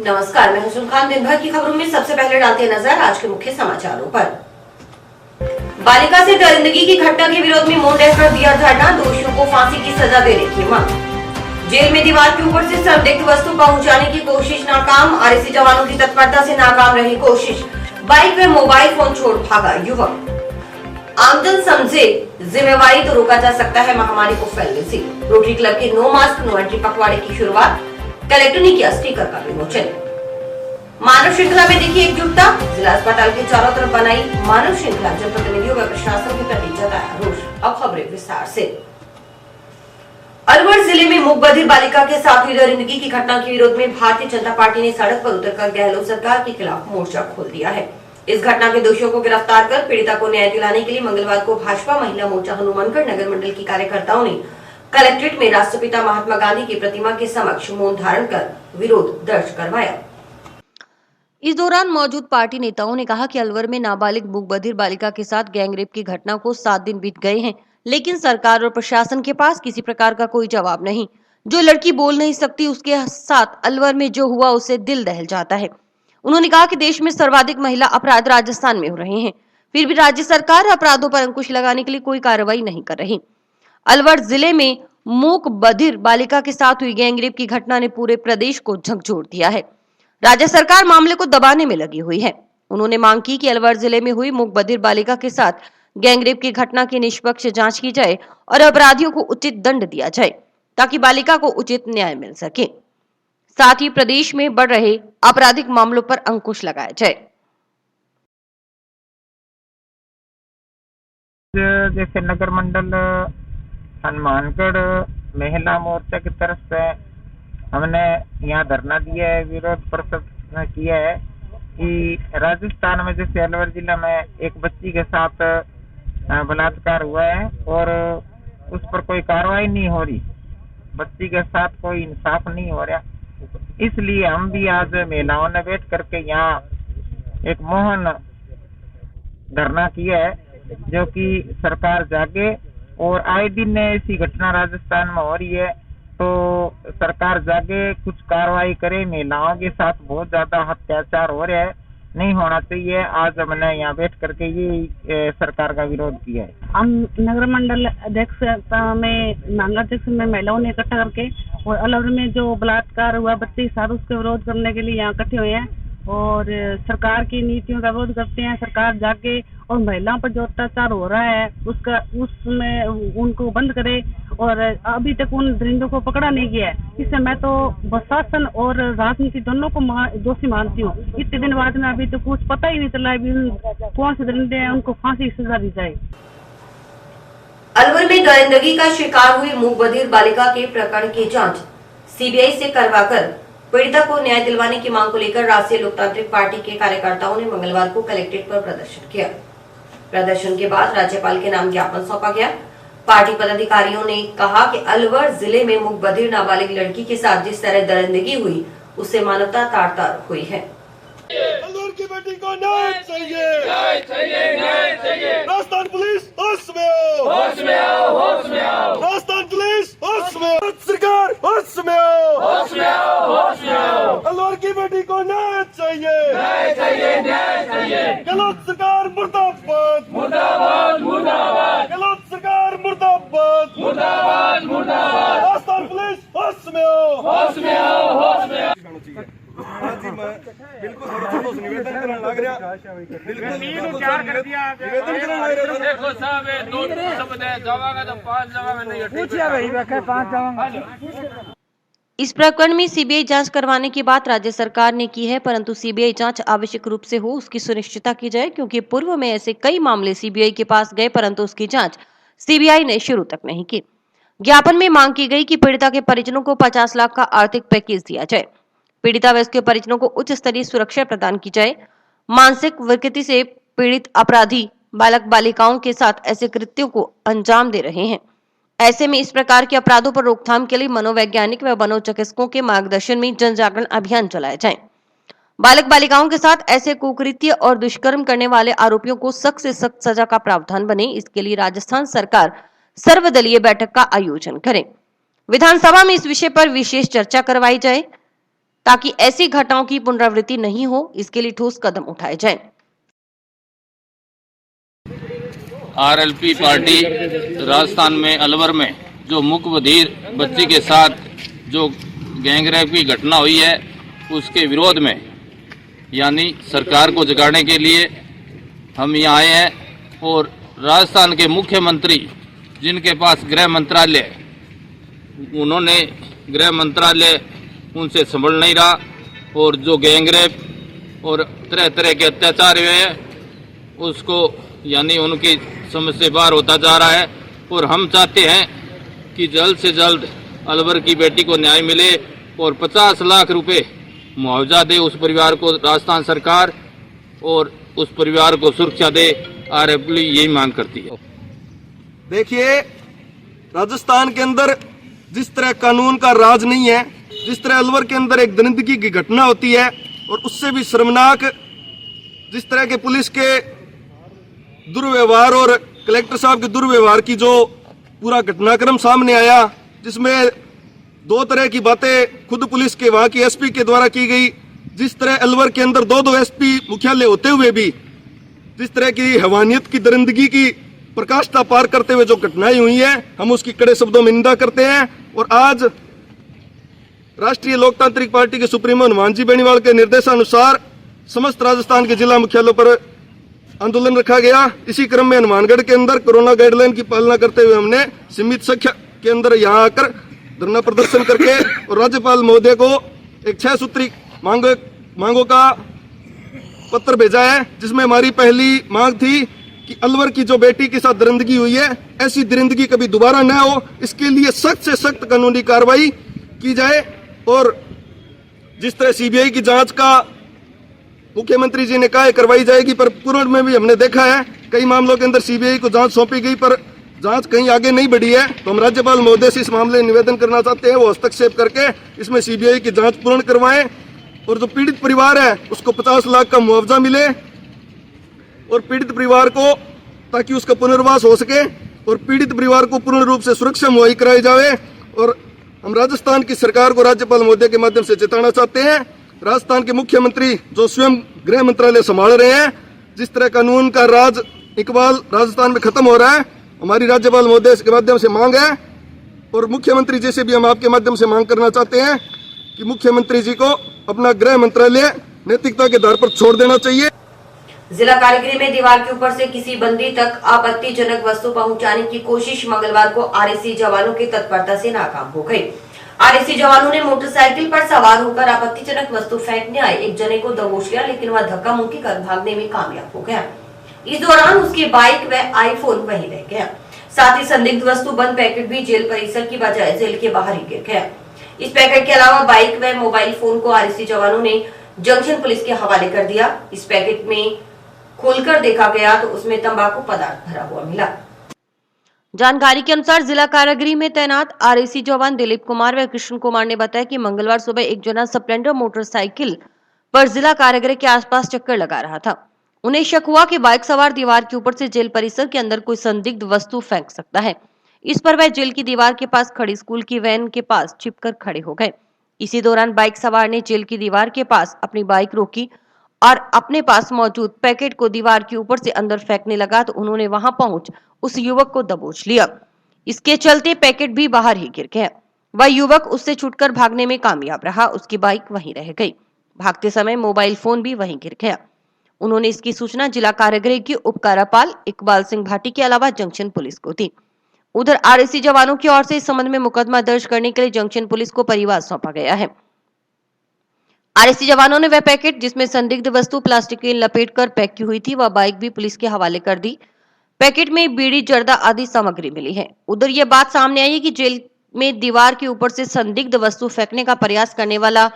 नमस्कार, मैं हुसैन खान। दिन भर की खबरों में सबसे पहले डालते हैं नजर आज के मुख्य समाचारों पर। बालिका से दरिंदगी की घटना के विरोध में मौन रहकर दिया धरना, दोषियों को फांसी की सजा देने की मांग। जेल में दीवार के ऊपर से संदिग्ध वस्तु पहुंचाने की कोशिश नाकाम, आरएसी जवानों की तत्परता से नाकाम रही कोशिश। बाइक व मोबाइल फोन छोड़ भागा युवक। आमजन समझे जिम्मेवारी तो रोका जा सकता है महामारी को फैलने से। रोटरी क्लब के नो मास्क नो एंट्री पखवाड़े की शुरुआत, कलेक्टर ने किया स्टिकर का विमोचन। मानव श्रृंखला में देखी एकजुटता, जिला अस्पताल के चारों तरफ बनाई मानव श्रृंखला, जनप्रतिनिधियों व प्रशासन के प्रति जताया रोष। अब खबरें विस्तार से। अलवर जिले में मूक बधिर बालिका के साथ हुई दरिंदगी की घटना के विरोध में भारतीय जनता पार्टी ने सड़क पर उतरकर गहलोत सरकार के खिलाफ मोर्चा खोल दिया है। इस घटना के दोषियों को गिरफ्तार कर पीड़िता को न्याय दिलाने के लिए मंगलवार को भाजपा महिला मोर्चा हनुमानगढ़ नगर मंडल की कार्यकर्ताओं ने कलेक्ट्रेट में राष्ट्रपिता महात्मा गांधी की प्रतिमा के समक्ष मौन धारण कर विरोध दर्ज करवाया। इस दौरान मौजूद पार्टी नेताओं ने कहा कि अलवर में नाबालिग मूक बधिर बालिका के साथ गैंगरेप की घटना को 7 दिन बीत गए हैं, लेकिन सरकार और प्रशासन के पास किसी प्रकार का कोई जवाब नहीं। जो लड़की बोल नहीं सकती, उसके साथ अलवर में जो हुआ उससे दिल दहल जाता है। उन्होंने कहा कि देश में सर्वाधिक महिला अपराध राजस्थान में हो रहे हैं, फिर भी राज्य सरकार अपराधों पर अंकुश लगाने के लिए कोई कार्रवाई नहीं कर रही। अलवर जिले में मूक बधिर बालिका के साथ हुई गैंगरेप की घटना ने पूरे प्रदेश को झकझोर दिया है। राज्य सरकार मामले को दबाने में लगी हुई है। उन्होंने मांग की कि अलवर जिले में हुई मूक बधिर बालिका के साथ गैंगरेप की घटना की निष्पक्ष जांच की जाए और अपराधियों को उचित दंड दिया जाए ताकि बालिका को उचित न्याय मिल सके। साथ ही प्रदेश में बढ़ रहे आपराधिक मामलों पर अंकुश लगाया जाए। जैसे नगर मंडल हनुमानगढ़ महिला मोर्चा की तरफ से हमने यहाँ धरना दिया है, विरोध प्रदर्शन किया है कि राजस्थान में जैसे अलवर जिला में एक बच्ची के साथ बलात्कार हुआ है और उस पर कोई कार्रवाई नहीं हो रही, बच्ची के साथ कोई इंसाफ नहीं हो रहा। इसलिए हम भी आज महिलाओं ने बैठ करके यहाँ एक मौन धरना किया है, जो कि सरकार जागे। और आए दिन ऐसी घटना राजस्थान में हो रही है, तो सरकार जागे, कुछ कार्रवाई करे। महिलाओं के साथ बहुत ज्यादा अत्याचार हो रहा है, नहीं होना चाहिए। आज हमने यहाँ बैठ करके ये सरकार का विरोध किया है। हम नगर मंडल अध्यक्ष में मांगाध्यक्ष में महिलाओं ने इकट्ठा करके और अलवर में जो बलात्कार हुआ बच्चे के साथ, उसके विरोध करने के लिए यहाँ इकट्ठे हुए हैं और सरकार की नीतियों का विरोध करते हैं। सरकार जाके और महिलाओं पर जो अत्याचार हो रहा है उसमें उनको बंद करे, और अभी तक उन दरिंदों को पकड़ा नहीं गया है। इससे मैं तो प्रशासन और राजनीति दोनों को दोषी मानती हूँ। इतने दिन बाद में अभी तो कुछ पता ही नहीं चला है कौन से दरिंदे हैं, उनको फांसी की सजा दी जाए। अलवर में दरिंदगी का शिकार हुई मूक बधिर बालिका के प्रकरण की जांच सीबीआई से करवाकर पीड़िता को न्याय दिलवाने की मांग को लेकर राष्ट्रीय लोकतांत्रिक पार्टी के कार्यकर्ताओं ने मंगलवार को कलेक्ट्रेट पर प्रदर्शन किया। प्रदर्शन के बाद राज्यपाल के नाम ज्ञापन सौंपा गया। पार्टी पदाधिकारियों ने कहा कि अलवर जिले में मूक बधिर नाबालिग लड़की के साथ जिस तरह दरिंदगी हुई, उससे मानवता तार-तार हुई है। अलवर की बेटी को न्याय चाहिए, न्याय चाहिए, न्याय चाहिए। राजस्थान पुलिस होश में आओ, होश में आओ, होश में आओ। राजस्थान पुलिस होश में आओ, सरकार होश में आओ, होश में आओ, होश में आओ। अलवर की बेटी को न्याय चाहिए, न्याय चाहिए, न्याय चाहिए। गलत सरकार मुर्दाबाद, मुर्दाबाद, मुर्दाबाद। गलत सरकार मुर्दाबाद, मुर्दाबाद, मुर्दाबाद। राजस्थान पुलिस होश में आओ, होश में आओ, होश में आओ। जी मैं बिल्कुल थोड़ा निवेदन करने लग रहा, बिल्कुल निवेदन करने देखो साहब, ये 2 शब्द है, जावांगा तो 5 जावांगा नहीं, पूछिए भाई, मैं 5 जावांगा। इस प्रकरण में सीबीआई जांच करवाने की बात राज्य सरकार ने की है, परंतु सीबीआई जांच आवश्यक रूप से हो उसकी सुनिश्चितता की जाए, क्योंकि पूर्व में ऐसे कई मामले सीबीआई के पास गए परंतु उसकी जांच सीबीआई ने शुरू तक नहीं की। ज्ञापन में मांग की गई कि पीड़िता के परिजनों को 50 लाख का आर्थिक पैकेज दिया जाए, पीड़िता व इसके परिजनों को उच्च स्तरीय सुरक्षा प्रदान की जाए। मानसिक विकृति से पीड़ित अपराधी बालक बालिकाओं के साथ ऐसे कृत्यों को अंजाम दे रहे हैं। ऐसे में इस प्रकार के अपराधों पर रोकथाम के लिए मनोवैज्ञानिक व मनोचिकित्सकों के मार्गदर्शन में जन जागरण अभियान चलाए जाए। बालक बालिकाओं के साथ ऐसे कुकृत्य और दुष्कर्म करने वाले आरोपियों को सख्त से सख्त सजा का प्रावधान बने, इसके लिए राजस्थान सरकार सर्वदलीय बैठक का आयोजन करे। विधानसभा में इस विषय पर विशेष चर्चा करवाई जाए। ताकि ऐसी घटनाओं की पुनरावृत्ति नहीं हो, इसके लिए ठोस कदम उठाए जाएं। आरएलपी पार्टी राजस्थान में अलवर में जो मुख्य बधिर बच्ची के साथ जो गैंगरेप की घटना हुई है उसके विरोध में यानी सरकार को जगाने के लिए हम यहाँ आए हैं। और राजस्थान के मुख्यमंत्री जिनके पास गृह मंत्रालय, उन्होंने गृह मंत्रालय उनसे संभल नहीं रहा और जो गैंगरेप और तरह तरह के अत्याचार हुए हैं उसको यानी उनकी समझ से बाहर होता जा रहा है। और हम चाहते हैं कि जल्द से जल्द अलवर की बेटी को न्याय मिले और 50 लाख रुपए मुआवजा दे उस परिवार को राजस्थान सरकार, और उस परिवार को सुरक्षा दे। आरएलपी यही मांग करती है। देखिए, राजस्थान के अंदर जिस तरह कानून का राज नहीं है, जिस तरह अलवर के अंदर एक दरिंदगी की घटना होती है और उससे भी शर्मनाक जिस तरह के पुलिस के दुर्व्यवहार और कलेक्टर साहब के दुर्व्यवहार की जो पूरा घटनाक्रम सामने आया, जिसमें दो तरह की बातें खुद पुलिस के वहां की एसपी के द्वारा की गई। जिस तरह अलवर के अंदर दो एसपी मुख्यालय होते हुए भी जिस तरह की हैवानियत की दरिंदगी की प्रकाष्ठा पार करते हुए जो घटनाएं हुई हैं, हम उसकी कड़े शब्दों में निंदा करते हैं। और आज राष्ट्रीय लोकतांत्रिक पार्टी के सुप्रीमो हनुमान जी बेनीवाल के निर्देशानुसार समस्त राजस्थान के जिला मुख्यालयों पर आंदोलन रखा गया। इसी क्रम में हनुमानगढ़ के अंदर कोरोना गाइडलाइन की पालना करते हुए हमने सीमित संख्या के अंदर यहाँ आकर धरना प्रदर्शन करके और राज्यपाल महोदय को एक 6 सूत्री मांगों का पत्र भेजा है, जिसमें हमारी पहली मांग थी कि अलवर की जो बेटी के साथ दरिंदगी हुई है, ऐसी दरिंदगी कभी दोबारा न हो, इसके लिए सख्त से सख्त कानूनी कार्रवाई की जाए। और जिस तरह सीबीआई की जांच का मुख्यमंत्री जी ने कहा है करवाई जाएगी, पर पूर्ण में भी हमने देखा है कई मामलों के अंदर सीबीआई को जांच सौंपी गई पर जांच कहीं आगे नहीं बढ़ी है। तो हम राज्यपाल महोदय से इस मामले में निवेदन करना चाहते हैं वो हस्तक्षेप करके इसमें सीबीआई की जांच पूर्ण करवाएं और जो पीड़ित परिवार है उसको 50 लाख का मुआवजा मिले और पीड़ित परिवार को ताकि उसका पुनर्वास हो सके और पीड़ित परिवार को पूर्ण रूप से सुरक्षा मुहैया कराई जाए। और हम राजस्थान की सरकार को राज्यपाल महोदय के माध्यम से चेताना चाहते हैं, राजस्थान के मुख्यमंत्री जो स्वयं गृह मंत्रालय संभाल रहे हैं, जिस तरह कानून का राज इकबाल राजस्थान में खत्म हो रहा है, हमारी राज्यपाल महोदय के माध्यम से मांग है। और मुख्यमंत्री जी से भी हम आपके माध्यम से मांग करना चाहते हैं कि मुख्यमंत्री जी को अपना गृह मंत्रालय नैतिकता के आधार पर छोड़ देना चाहिए। जिला कारागृह में दीवार के ऊपर से किसी बंदी तक आपत्तिजनक वस्तु पहुंचाने की कोशिश मंगलवार को आरएसी जवानों की तत्परता से नाकाम हो गई। आरएसी जवानों ने मोटरसाइकिल पर सवार होकर आपत्तिजनक वस्तु फेंकने आए एक जने को दबोच लिया, लेकिन वह धक्का मुक्की कर भागने में कामयाब हो गया। इस दौरान उसकी बाइक व आईफोन वहीं रह गया। साथ ही संदिग्ध वस्तु बंद पैकेट भी जेल परिसर की बजाय जेल के बाहर ही गिर गया। इस पैकेट के अलावा बाइक व मोबाइल फोन को आरएसी जवानों ने जंक्शन पुलिस के हवाले कर दिया। इस पैकेट में खोलकर देखा गया तो उसमें तंबाकू पदार्थ भरा हुआ मिला। जानकारी के अनुसार जिला कारागृह में तैनात आरएसी जवान दिलीप कुमार व कृष्ण कुमार ने बताया कि मंगलवार सुबह एक जना स्प्लेंडर मोटरसाइकिल पर जिला कारागृह के आसपास चक्कर लगा रहा था। उन्हें शक हुआ कि बाइक सवार दीवार के ऊपर से जेल परिसर के अंदर कोई संदिग्ध वस्तु फेंक सकता है। इस पर वह जेल की दीवार के पास खड़ी स्कूल की वैन के पास छिपकर खड़े हो गए। इसी दौरान बाइक सवार ने जेल की दीवार के पास अपनी बाइक रोकी और अपने पास मौजूद पैकेट को दीवार के ऊपर से अंदर फेंकने लगा तो उन्होंने वहां पहुंच उस युवक को दबोच लिया। इसके चलते पैकेट भी बाहर ही गिर गया। वह युवक उससे छूटकर भागने में कामयाब रहा। उसकी बाइक वहीं रह गई। भागते समय मोबाइल फोन भी वहीं गिर गया। उन्होंने इसकी सूचना जिला कारागृह के उपकारापाल इकबाल सिंह भाटी के अलावा जंक्शन पुलिस को दी। उधर आरएसी जवानों की ओर से इस संबंध में मुकदमा दर्ज करने के लिए जंक्शन पुलिस को परिवार सौंपा गया है। आरएसी जवानों ने वह पैकेट जिसमें संदिग्ध वस्तु प्लास्टिक की लपेट कर पैक की हुई थी वह बाइक भी पुलिस के हवाले कर दी। पैकेट में बीड़ी जर्दा आदि सामग्री मिली है। उधर यह बात सामने आई है कि जेल में दीवार के ऊपर से संदिग्ध वस्तु फेंकने का प्रयास करने वाला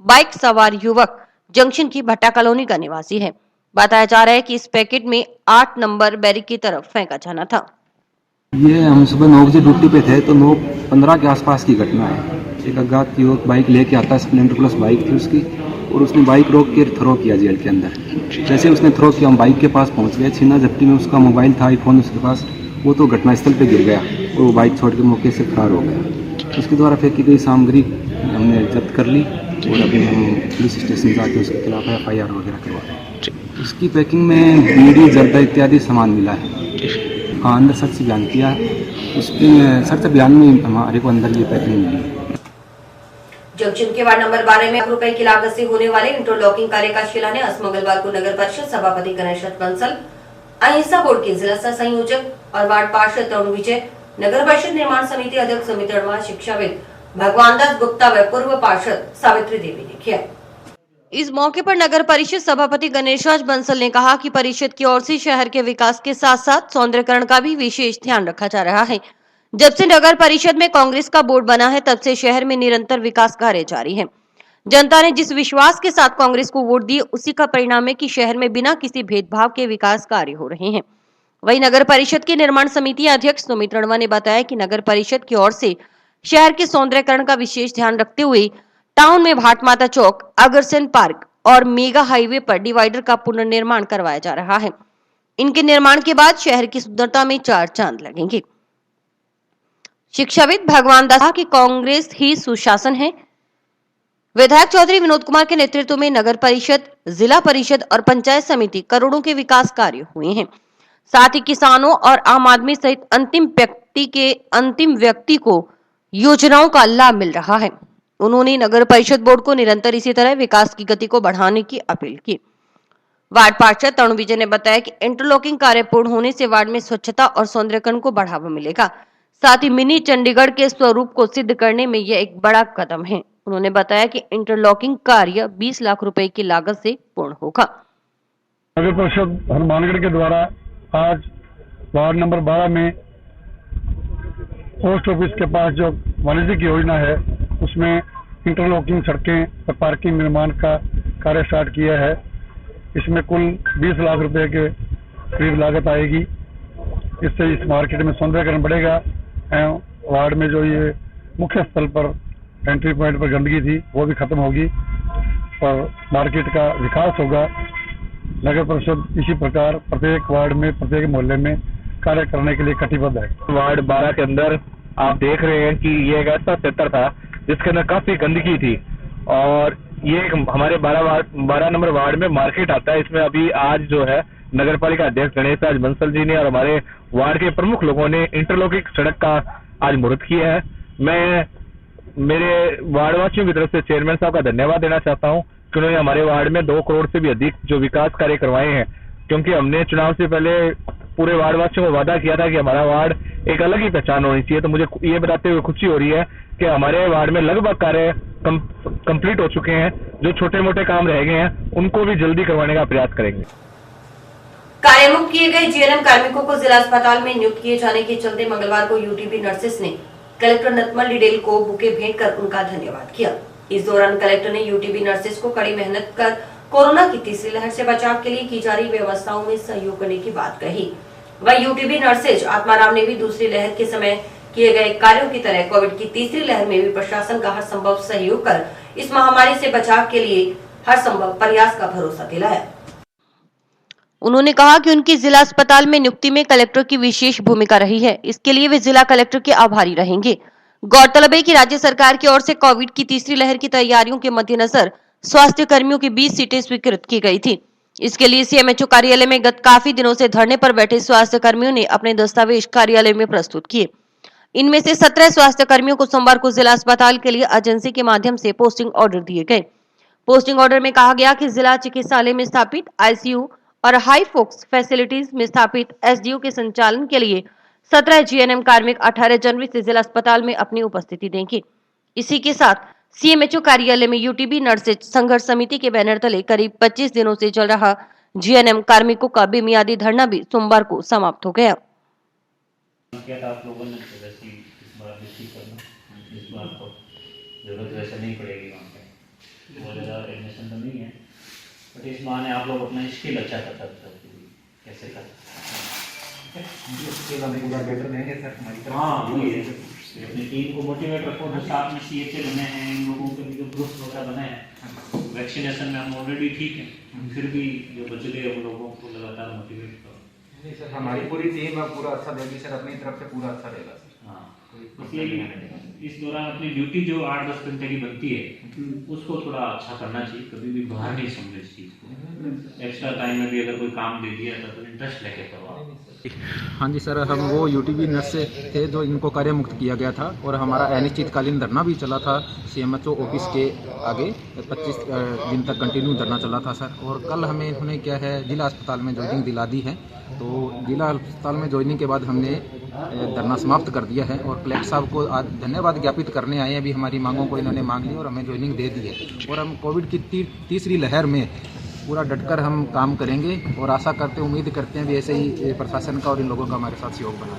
बाइक सवार युवक जंक्शन की भट्टा कॉलोनी का निवासी है। बताया जा रहा है कि इस पैकेट में 8 नंबर बैरिक की तरफ फेंका जाना था। ये हम सुबह 9 बजे ड्यूटी पे थे तो 9:15 के आसपास की घटना है। एक अज्ञात युवक बाइक लेके आता, स्प्लेंडर प्लस बाइक थी उसकी, और उसने बाइक रोक के थ्रो किया जेल के अंदर। जैसे उसने थ्रो किया हम बाइक के पास पहुंच गए। छीना झपटी में उसका मोबाइल था, आईफोन उसके पास, वो तो घटनास्थल पे गिर गया और वो बाइक छोड़ के मौके से फरार हो गया। उसके द्वारा फेंकी गई सामग्री हमने जब्त कर ली और अभी हम पुलिस स्टेशन जाके उसके खिलाफ FIR वगैरह करवा रहे हैं। उसकी पैकिंग में बीड़ी, जर्दा इत्यादि सामान मिला है। हाँ, अंदर सख्त बयान किया है। उसके सख्त बयान में हमारे को अंदर ये पैकिंग मिली है। जंक्शन के वार्ड नंबर 12 में ₹1 की लागत से होने वाले इंटरलॉकिंग कार्य का शिलान्यास मंगलवार को नगर परिषद सभापति गणेश बंसल, अहिंसा बोर्ड के जिला सह संयोजक और वार्ड पार्षद तरुण विजय, नगर परिषद निर्माण समिति अध्यक्ष सुमित अडवाल, शिक्षाविद भगवान दास गुप्ता व पूर्व पार्षद सावित्री देवी ने किया। इस मौके पर नगर परिषद सभापति गणेश बंसल ने कहा कि परिषद की ओर से शहर के विकास के साथ साथ सौंदर्यकरण का भी विशेष ध्यान रखा जा रहा है। जब से नगर परिषद में कांग्रेस का बोर्ड बना है, तब से शहर में निरंतर विकास कार्य जारी है। जनता ने जिस विश्वास के साथ कांग्रेस को वोट दिए, उसी का परिणाम है कि शहर में बिना किसी भेदभाव के विकास कार्य हो रहे हैं। वहीं नगर परिषद के निर्माण समिति अध्यक्ष सुमित अडवाल ने बताया कि नगर परिषद की ओर से शहर के सौंदर्यकरण का विशेष ध्यान रखते हुए टाउन में भाट माता चौक, अग्रसेन पार्क और मेगा हाईवे पर डिवाइडर का पुनर्निर्माण करवाया जा रहा है। इनके निर्माण के बाद शहर की सुंदरता में 4 चांद लगेंगे। शिक्षाविद भगवान दास की कांग्रेस ही सुशासन है। विधायक चौधरी विनोद कुमार के नेतृत्व में नगर परिषद, जिला परिषद और पंचायत समिति करोड़ों के विकास कार्य हुए हैं। साथ ही किसानों और आम आदमी सहित अंतिम व्यक्ति को योजनाओं का लाभ मिल रहा है। उन्होंने नगर परिषद बोर्ड को निरंतर इसी तरह विकास की गति को बढ़ाने की अपील की। वार्ड पार्षद तरुण विजय ने बताया कि इंटरलॉकिंग कार्य पूर्ण होने से वार्ड में स्वच्छता और सौंदर्यकरण को बढ़ावा मिलेगा। साथ ही मिनी चंडीगढ़ के स्वरूप को सिद्ध करने में यह एक बड़ा कदम है। उन्होंने बताया कि इंटरलॉकिंग कार्य 20 लाख रुपए की लागत से पूर्ण होगा। नगर परिषद हनुमानगढ़ के द्वारा आज वार्ड नंबर 12 में पोस्ट ऑफिस के पास जो वाणिज्यिक योजना है, उसमें इंटरलॉकिंग सड़कें और पार्किंग निर्माण का कार्य स्टार्ट किया है। इसमें कुल 20 लाख रुपए के करीब लागत आएगी। इससे इस मार्केट में सौंदर्यकरण बढ़ेगा। वार्ड में जो ये मुख्य स्थल पर एंट्री पॉइंट पर गंदगी थी, वो भी खत्म होगी और मार्केट का विकास होगा। नगर परिषद इसी प्रकार प्रत्येक वार्ड में, प्रत्येक मोहल्ले में कार्य करने के लिए कटिबद्ध है। वार्ड 12 के अंदर आप देख रहे हैं कि ये एक ऐसा सेक्टर था जिसके अंदर काफी गंदगी थी और ये हमारे 12 नंबर वार्ड में मार्केट आता है। इसमें अभी आज जो है नगर पालिका अध्यक्ष गणेश बंसल जी ने और हमारे वार्ड के प्रमुख लोगों ने इंटरलॉकिंग सड़क का आज मुहूर्त किया है। मैं मेरे वार्डवासियों की तरफ से चेयरमैन साहब का धन्यवाद देना चाहता हूं कि उन्होंने हमारे वार्ड में 2 करोड़ से भी अधिक जो विकास कार्य करवाए हैं, क्योंकि हमने चुनाव से पहले पूरे वार्डवासियों को वादा किया था कि हमारा वार्ड एक अलग ही पहचान होनी चाहिए। तो मुझे ये बताते हुए खुशी हो रही है कि हमारे वार्ड में लगभग कार्य कंप्लीट हो चुके हैं। जो छोटे मोटे काम रह गए हैं उनको भी जल्दी करवाने का प्रयास करेंगे। कार्यमुक्त किए गए जीएनएम कार्मिकों को जिला अस्पताल में नियुक्त किए जाने के चलते मंगलवार को यूटीबी नर्सेस ने कलेक्टर नतमल डिडेल को बुके भेंट कर उनका धन्यवाद किया। इस दौरान कलेक्टर ने यूटीबी नर्सेस को कड़ी मेहनत कर कोरोना की तीसरी लहर से बचाव के लिए की जा रही व्यवस्थाओं में सहयोग करने की बात कही। वहीं यूटीबी नर्सेज आत्माराम ने भी दूसरी लहर के समय किए गए कार्यों की तरह कोविड की तीसरी लहर में भी प्रशासन का हर संभव सहयोग कर इस महामारी से बचाव के लिए हर संभव प्रयास का भरोसा दिलाया। उन्होंने कहा कि उनकी जिला अस्पताल में नियुक्ति में कलेक्टर की विशेष भूमिका रही है। इसके लिए वे जिला कलेक्टर के आभारी रहेंगे। गौरतलब है कि राज्य सरकार की ओर से कोविड की तीसरी लहर की तैयारियों के मद्देनजर स्वास्थ्य कर्मियों की 20 सीटें स्वीकृत की गई थी। इसके लिए सीएमएचओ कार्यालय में गत काफी दिनों से धरने पर बैठे स्वास्थ्य कर्मियों ने अपने दस्तावेज कार्यालय में प्रस्तुत किए। इनमें से 17 स्वास्थ्य कर्मियों को सोमवार को जिला अस्पताल के लिए एजेंसी के माध्यम से पोस्टिंग ऑर्डर दिए गए। पोस्टिंग ऑर्डर में कहा गया कि जिला चिकित्सालय में स्थापित आईसीयू और हाई फोक्स फैसिलिटीज में स्थापित एसडीयू के संचालन के लिए 17 जीएनएम कार्मिक 18 जनवरी से जिला अस्पताल में अपनी उपस्थिति देंगे। इसी के साथ सीएमएचओ कार्यालय में यूटीबी नर्सेज संघर्ष समिति के बैनर तले करीब 25 दिनों से चल रहा जीएनएम कार्मिकों का बेमियादी धरना भी सोमवार को समाप्त हो गया। आप लोगों ने इस बार को जरूरत वैसे नहीं पड़ेगी, वहाँ पे बहुत ज़्यादा एडमिशन तो नहीं है, बट इस बहाने आप लोग अपना स्किल अच्छा कर सकते हो। कैसे कर हाँ, अपनी टीम को मोटिवेट रखो। जो साथ में सीएचए बने हैं, इन लोगों के जो ग्रुप वगैरह बने हैं, वैक्सीनेशन में हम ऑलरेडी ठीक है, फिर भी जो बच गए उन लोगों को लगातार मोटिवेट करो। नहीं सर, हमारी पूरी टीम है, पूरा अच्छा देगी सर, अपनी तरफ से पूरा अच्छा रहेगा सर। हाँ, इसलिए इस दौरान अपनी ड्यूटी जो 8-10 घंटे की बनती है उसको थोड़ा अच्छा करना चाहिए, कभी भी बाहर नहीं समझो इस चीज़ को। एक्स्ट्रा टाइम में भी अगर कोई काम दे दिया तो इंटरेस्ट लेके करो आप। हाँ जी सर, हम वो यूटीबी नर्स से थे जो इनको कार्य मुक्त किया गया था और हमारा अनिश्चितकालीन धरना भी चला था सीएमएचओ ऑफिस के आगे 25 दिन तक कंटिन्यू धरना चला था सर। और कल हमें इन्होंने क्या है जिला अस्पताल में ज्वाइनिंग दिला दी है, तो जिला अस्पताल में ज्वाइनिंग के बाद हमने धरना समाप्त कर दिया है और कलेक्टर साहब को आज धन्यवाद ज्ञापित करने आए हैं। अभी हमारी मांगों को इन्होंने मांग ली और हमें ज्वाइनिंग दे दी है और हम कोविड की तीसरी लहर में पूरा डटकर हम काम करेंगे और आशा करते उम्मीद करते हैं भी ऐसे ही प्रशासन का और इन लोगों का हमारे साथ सहयोग बना।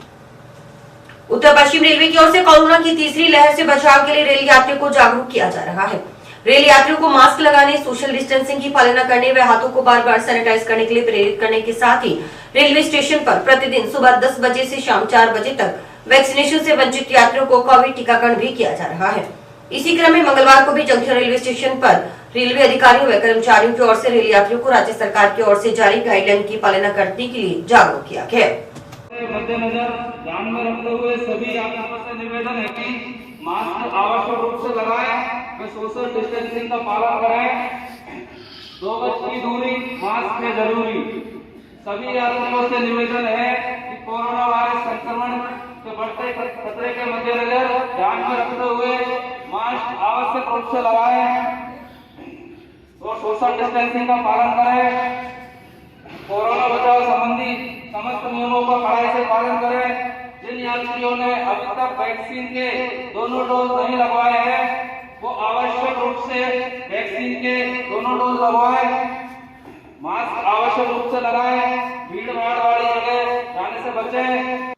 उत्तर पश्चिम रेलवे की ओर से कोरोना की तीसरी लहर से बचाव के लिए रेल यात्रियों को जागरूक किया जा रहा है। रेल यात्रियों को मास्क लगाने, सोशल डिस्टेंसिंग की पालना करने व हाथों को बार बार सैनिटाइज करने के लिए प्रेरित करने के साथ ही रेलवे स्टेशन पर प्रतिदिन सुबह 10 बजे से शाम 4 बजे तक वैक्सीनेशन से वंचित यात्रियों को कोविड टीकाकरण भी किया जा रहा है। इसी क्रम में मंगलवार को भी जंक्शन रेलवे स्टेशन पर रेलवे अधिकारियों व कर्मचारियों की ओर से रेल यात्रियों को राज्य सरकार की ओर से जारी गाइडलाइन की पालना करने के लिए जागरूक किया गया। मद्देनजर ध्यान में रखते हुए सभी यात्रियों से निवेदन है कि मास्क आवश्यक रूप से लगाएं व सोशल डिस्टेंसिंग का पालन करें। 2 गज की दूरी मास्क में जरूरी। सभी यात्रियों से निवेदन है कि कोरोना वायरस संक्रमण के बढ़ते खतरे के मद्देनजर ध्यान में रखते हुए मास्क आवश्यक रूप से लगाएं और सोशल डिस्टेंसिंग का पालन करें। कोरोना बचाव संबंधी समस्त नियमों का कड़ाई से पालन करें। जिन यात्रियों ने अभी तक वैक्सीन के दोनों डोज नहीं लगवाए हैं वो आवश्यक रूप से वैक्सीन के दोनों डोज लगवाएं। मास्क आवश्यक रूप से लगाएं। भीड़ भाड़ वाली जगह जाने से बचें।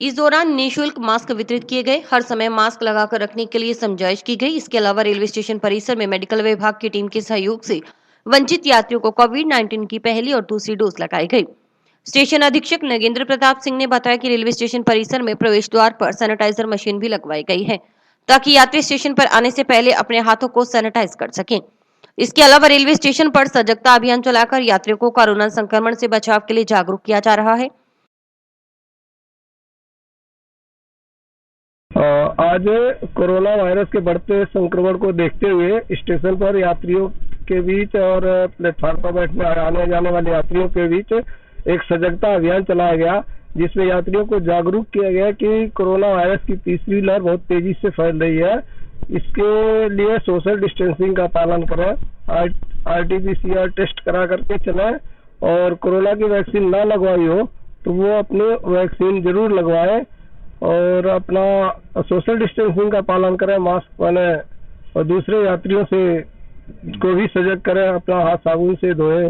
इस दौरान निःशुल्क मास्क वितरित किए गए, हर समय मास्क लगाकर रखने के लिए समझाइश की गई। इसके अलावा रेलवे स्टेशन परिसर में मेडिकल विभाग की टीम के सहयोग से वंचित यात्रियों को कोविड-19 की पहली और दूसरी डोज लगाई गई। स्टेशन अधीक्षक नगेंद्र प्रताप सिंह ने बताया कि रेलवे स्टेशन परिसर में प्रवेश द्वार पर सैनिटाइजर मशीन भी लगवाई गई है ताकि यात्री स्टेशन पर आने से पहले अपने हाथों को सैनिटाइज कर सकें। इसके अलावा रेलवे स्टेशन पर सजगता अभियान चलाकर यात्रियों को कोरोना संक्रमण से बचाव के लिए जागरूक किया जा रहा है। आज कोरोना वायरस के बढ़ते संक्रमण को देखते हुए स्टेशन पर यात्रियों के बीच और प्लेटफार्म पर बैठने आने जाने वाले यात्रियों के बीच एक सजगता अभियान चलाया गया, जिसमें यात्रियों को जागरूक किया गया कि कोरोना वायरस की तीसरी लहर बहुत तेजी से फैल रही है। इसके लिए सोशल डिस्टेंसिंग का पालन करें, RT-PCR टेस्ट करा करके चलें और कोरोना की वैक्सीन ना लगवाई हो तो वो अपनी वैक्सीन जरूर लगवाएं और अपना सोशल डिस्टेंसिंग का पालन करें, मास्क पहने और दूसरे यात्रियों से को भी सजग करें, अपना हाथ साबुन से धोएं।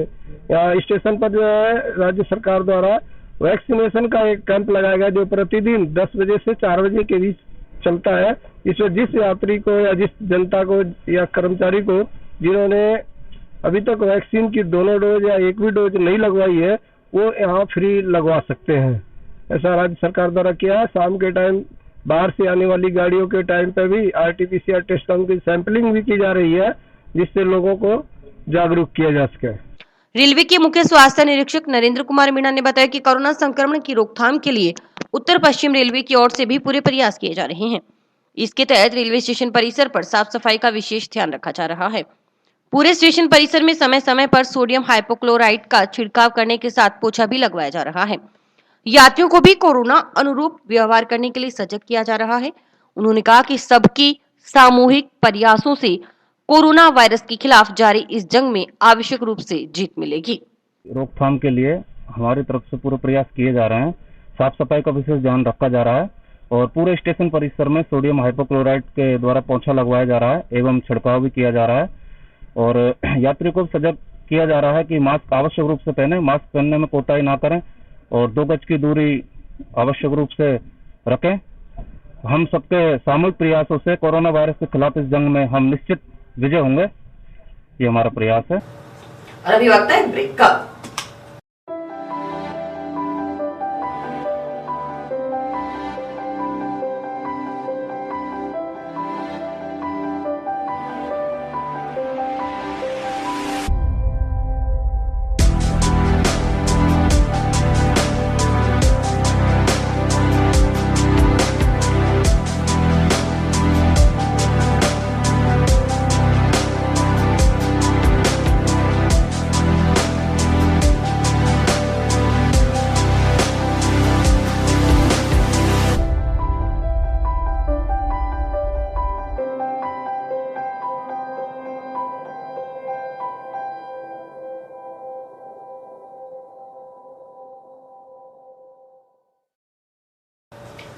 यहाँ स्टेशन पर जो है राज्य सरकार द्वारा वैक्सीनेशन का एक कैंप लगाया गया जो प्रतिदिन 10 बजे से 4 बजे के बीच चलता है। इसमें जिस यात्री को या जिस जनता को या कर्मचारी को जिन्होंने अभी तक वैक्सीन की दोनों डोज या एक भी डोज नहीं लगवाई है वो यहाँ फ्री लगवा सकते हैं। ऐसा राज्य सरकार द्वारा किया है। शाम के टाइम बाहर से आने वाली गाड़ियों के टाइम पे भी RT-PCR टेस्ट की सैंपलिंग भी की जा रही है जिससे लोगों को जागरूक किया जा सके। रेलवे के मुख्य स्वास्थ्य निरीक्षक नरेंद्र कुमार मीणा ने बताया कि कोरोना संक्रमण की रोकथाम के लिए उत्तर पश्चिम रेलवे की ओर से भी पूरे प्रयास किए जा रहे हैं। इसके तहत रेलवे स्टेशन परिसर पर साफ सफाई का विशेष ध्यान रखा जा रहा है। पूरे स्टेशन परिसर में समय समय पर सोडियम हाइपोक्लोराइड का छिड़काव करने के साथ पोछा भी लगवाया जा रहा है। यात्रियों को भी कोरोना अनुरूप व्यवहार करने के लिए सजग किया जा रहा है। उन्होंने कहा कि सबकी सामूहिक प्रयासों से कोरोना वायरस के खिलाफ जारी इस जंग में आवश्यक रूप से जीत मिलेगी। रोकथाम के लिए हमारी तरफ से पूरे प्रयास किए जा रहे हैं। साफ सफाई का विशेष ध्यान रखा जा रहा है और पूरे स्टेशन परिसर में सोडियम हाइपोक्लोराइड के द्वारा पोछा लगवाया जा रहा है एवं छिड़काव भी किया जा रहा है और यात्रियों को सजग किया जा रहा है कि मास्क आवश्यक रूप से पहने, मास्क पहनने में कोताही ना करें और 2 गज की दूरी आवश्यक रूप से रखें। हम सबके सामूहिक प्रयासों से कोरोना वायरस के खिलाफ इस जंग में हम निश्चित विजय होंगे, ये हमारा प्रयास है। और अभी वक्त है ब्रेक का।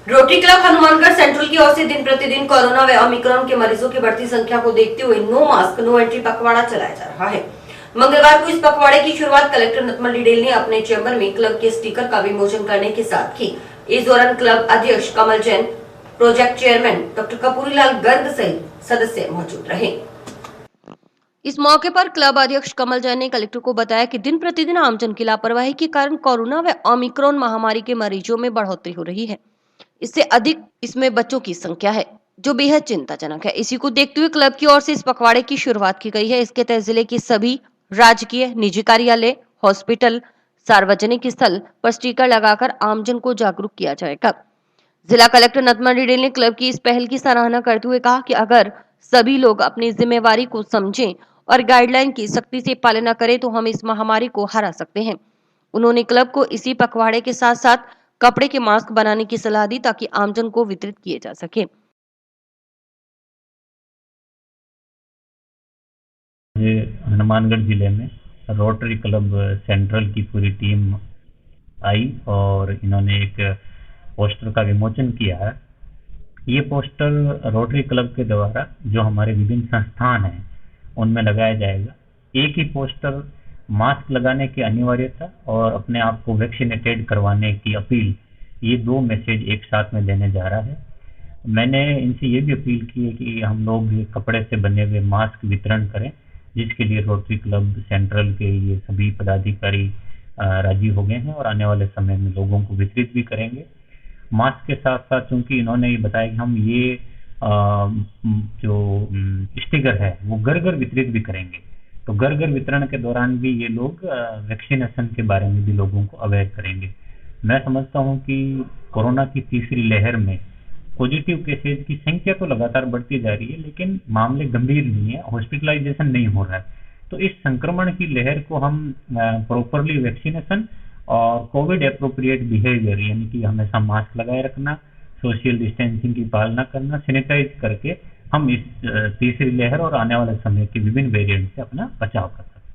रोटरी क्लब हनुमानगढ़ सेंट्रल की ओर से दिन प्रतिदिन कोरोना व ओमिक्रॉन के मरीजों की बढ़ती संख्या को देखते हुए नो मास्क नो एंट्री पखवाड़ा चलाया जा रहा है। मंगलवार को इस पखवाड़े की शुरुआत कलेक्टर नतमल डिडेल ने अपने चैम्बर में क्लब के स्टिकर का विमोचन करने के साथ की। इस दौरान क्लब अध्यक्ष Kamal Jain, project chairman doctor Kapurilal Garg सहित सदस्य मौजूद रहे। इस मौके पर क्लब अध्यक्ष कमल जैन ने कलेक्टर को बताया कि दिन प्रतिदिन आमजन की लापरवाही के कारण कोरोना व ओमिक्रॉन महामारी के मरीजों में बढ़ोतरी हो रही है। इससे अधिक इसमें बच्चों की संख्या है, जो बेहद चिंताजनक है। इसी को देखते हुए क्लब की ओर से इस पखवाड़े की शुरुआत की गई है। इसके तहत जिले की सभी राजकीय, निजी कार्यालय, हॉस्पिटल, सार्वजनिक स्थल पर स्टिकर लगाकर आमजन को जागरूक किया जाएगा। जिला कलेक्टर नतमल डिडेल ने क्लब की इस पहल की सराहना करते हुए कहा कि अगर सभी लोग अपनी जिम्मेवारी को समझें और गाइडलाइन की सख्ती से पालना करें तो हम इस महामारी को हरा सकते हैं। उन्होंने क्लब को इसी पखवाड़े के साथ साथ कपड़े के मास्क बनाने की सलाह दी ताकि आमजन को वितरित किए जा सके। ये हनुमानगढ़ जिले में रोटरी क्लब सेंट्रल की पूरी टीम आई और इन्होंने एक पोस्टर का विमोचन किया है। ये पोस्टर रोटरी क्लब के द्वारा जो हमारे विभिन्न संस्थान हैं उनमें लगाया जाएगा। एक ही पोस्टर मास्क लगाने की अनिवार्यता और अपने आप को वैक्सीनेटेड करवाने की अपील, ये दो मैसेज एक साथ में देने जा रहा है। मैंने इनसे ये भी अपील की है कि हम लोग कपड़े से बने हुए मास्क वितरण करें, जिसके लिए रोटरी क्लब सेंट्रल के ये सभी पदाधिकारी राजी हो गए हैं और आने वाले समय में लोगों को वितरित भी करेंगे। मास्क के साथ साथ चूंकि इन्होंने ये बताया कि हम ये जो स्टिकर है वो घर घर वितरित भी करेंगे, तो घर घर वितरण के दौरान भी ये लोग वैक्सीनेशन के बारे में भी लोगों को अवेयर करेंगे। मैं समझता हूँ कि कोरोना की तीसरी लहर में पॉजिटिव केसेज की संख्या तो लगातार बढ़ती जा रही है, लेकिन मामले गंभीर नहीं है, हॉस्पिटलाइजेशन नहीं हो रहा है। तो इस संक्रमण की लहर को हम प्रॉपरली वैक्सीनेशन और कोविड एप्रोप्रिएट बिहेवियर, यानी कि हमेशा मास्क लगाए रखना, सोशल डिस्टेंसिंग की पालना करना, सैनिटाइज करके हम इस तीसरी लहर और आने वाले समय के विभिन्न वेरिएंट से अपना बचाव कर सकते हैं।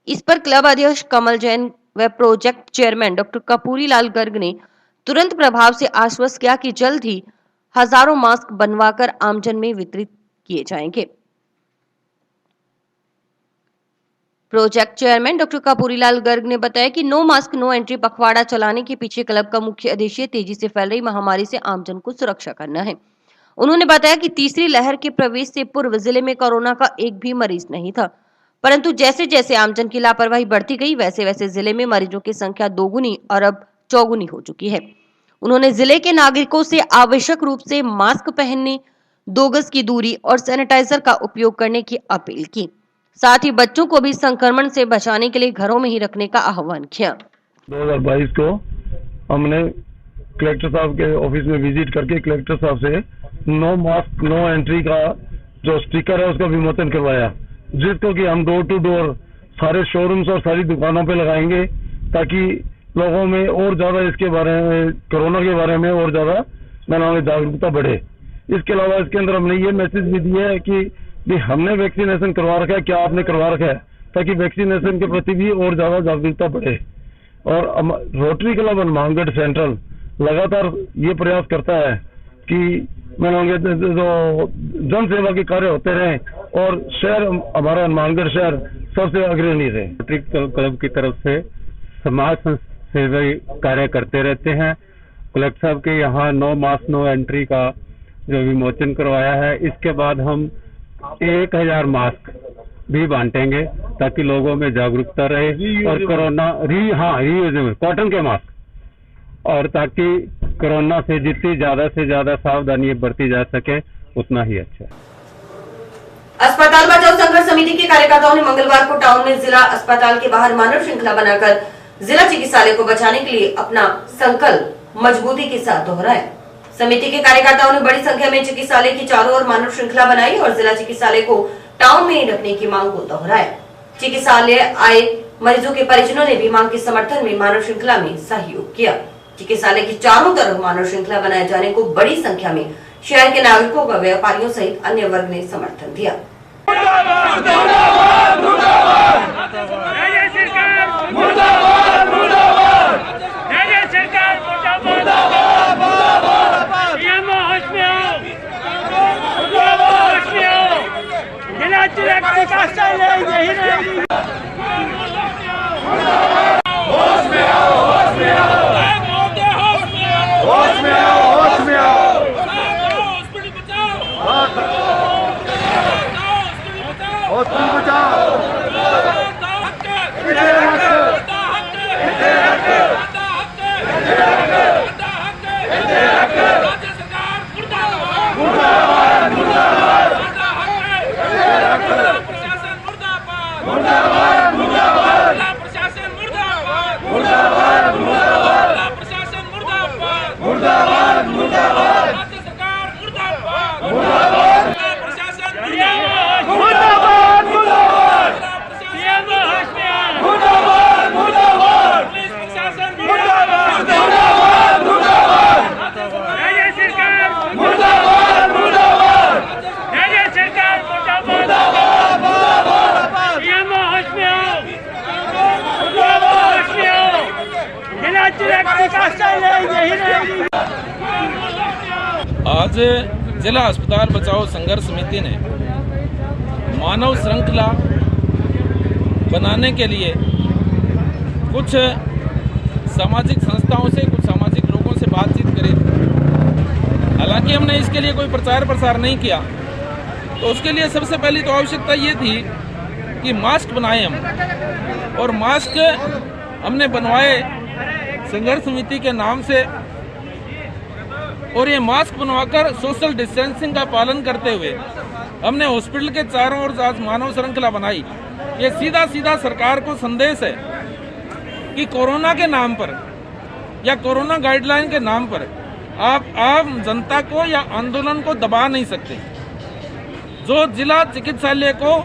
इस पर क्लब अध्यक्ष कमल जैन व project chairman doctor Kapurilal Garg ने तुरंत प्रभाव से आश्वस्त किया कि जल्द ही हजारों मास्क बनवाकर आमजन में वितरित किए जाएंगे। Project chairman doctor Kapurilal Garg ने बताया कि नो मास्क नो एंट्री पखवाड़ा चलाने के पीछे क्लब का मुख्य उद्देश्य तेजी से फैल रही महामारी से आमजन को सुरक्षा करना है। उन्होंने बताया कि तीसरी लहर के प्रवेश से पूर्व जिले में कोरोना का एक भी मरीज नहीं था, परंतु जैसे जैसे आमजन की लापरवाही बढ़ती गई वैसे वैसे जिले में मरीजों की संख्या दोगुनी और अब चौगुनी हो चुकी है। उन्होंने जिले के नागरिकों से आवश्यक रूप से मास्क पहनने, 2 गज की दूरी और सैनिटाइजर का उपयोग करने की अपील की। साथ ही बच्चों को भी संक्रमण से बचाने के लिए घरों में ही रखने का आह्वान किया। 2022 को हमने कलेक्टर साहब के ऑफिस में विजिट करके कलेक्टर साहब से नो मास्क नो एंट्री का जो स्टिकर है उसका विमोचन करवाया, जिसको कि हम डोर टू डोर सारे शोरूम्स और सारी दुकानों पे लगाएंगे ताकि लोगों में और ज्यादा इसके बारे में, कोरोना के बारे में और ज्यादा जागरूकता बढ़े। इसके अलावा इसके अंदर हमने ये मैसेज भी दिया है कि भी हमने वैक्सीनेशन करवा रखा है, क्या आपने करवा रखा है, ताकि वैक्सीनेशन के प्रति भी और ज्यादा जागरूकता बढ़े। और रोटरी क्लब हनुमानगढ़ सेंट्रल लगातार ये प्रयास करता है कि जो जन सेवा के कार्य होते रहे और शहर हमारा हनुमानगढ़ शहर सबसे अग्रणी रहे। रोटरी क्लब की तरफ से समाज सेवी कार्य करते रहते हैं। कलेक्टर साहब के यहाँ नो मास्क नो एंट्री का जो विमोचन करवाया है, इसके बाद हम 1000 मास्क भी बांटेंगे ताकि लोगों में जागरूकता रहे और कोरोना रीयूजेबल कॉटन के मास्क, और ताकि कोरोना से जितनी ज्यादा से ज्यादा सावधानी बरती जा सके उतना ही अच्छा। अस्पताल बचाओ संघर्ष समिति के कार्यकर्ताओं ने मंगलवार को टाउन में जिला अस्पताल के बाहर मानव श्रृंखला बनाकर जिला चिकित्सालय को बचाने के लिए अपना संकल्प मजबूती के साथ दोहराया। समिति के कार्यकर्ताओं ने बड़ी संख्या में चिकित्सालय की चारों ओर मानव श्रृंखला बनाई और जिला चिकित्सालय को टाउन में ही रखने की मांग को दोहराया। चिकित्सालय आए मरीजों के परिजनों ने भी मांग के समर्थन में मानव श्रृंखला में सहयोग किया। चिकित्सालय की चारों तरफ मानव श्रृंखला बनाए जाने को बड़ी संख्या में शहर के नागरिकों व व्यापारियों सहित अन्य वर्ग ने समर्थन दिया। मुर्दाबाद आज जिला अस्पताल बचाओ संघर्ष समिति ने मानव श्रृंखला बनाने के लिए कुछ सामाजिक संस्थाओं से, कुछ सामाजिक लोगों से बातचीत करी। हालांकि हमने इसके लिए कोई प्रचार प्रसार नहीं किया, तो उसके लिए सबसे पहली तो आवश्यकता ये थी कि मास्क बनाए हम, और मास्क हमने बनवाए संघर्ष समिति के नाम से। और ये मास्क बनवाकर सोशल डिस्टेंसिंग का पालन करते हुए हमने हॉस्पिटल के चारों ओर आज मानव श्रृंखला बनाई। ये सीधा सीधा सरकार को संदेश है कि कोरोना के नाम पर या कोरोना गाइडलाइन के नाम पर आप आम जनता को या आंदोलन को दबा नहीं सकते। जो जिला चिकित्सालय को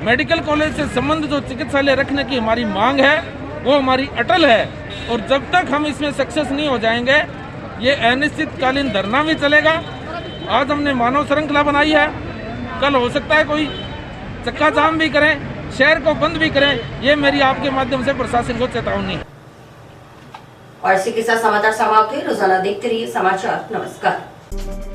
मेडिकल कॉलेज से संबंध जो चिकित्सालय रखने की हमारी मांग है वो हमारी अटल है, और जब तक हम इसमें सक्सेस नहीं हो जाएंगे ये अनिश्चितकालीन धरना भी चलेगा। आज हमने मानव श्रृंखला बनाई है, कल हो सकता है कोई चक्का जाम भी करें, शहर को बंद भी करें। ये मेरी आपके माध्यम से प्रशासन को चेतावनी। और इसी के साथ समाचार समाप्त हुए। रोजाना देखते रहिए समाचार। नमस्कार।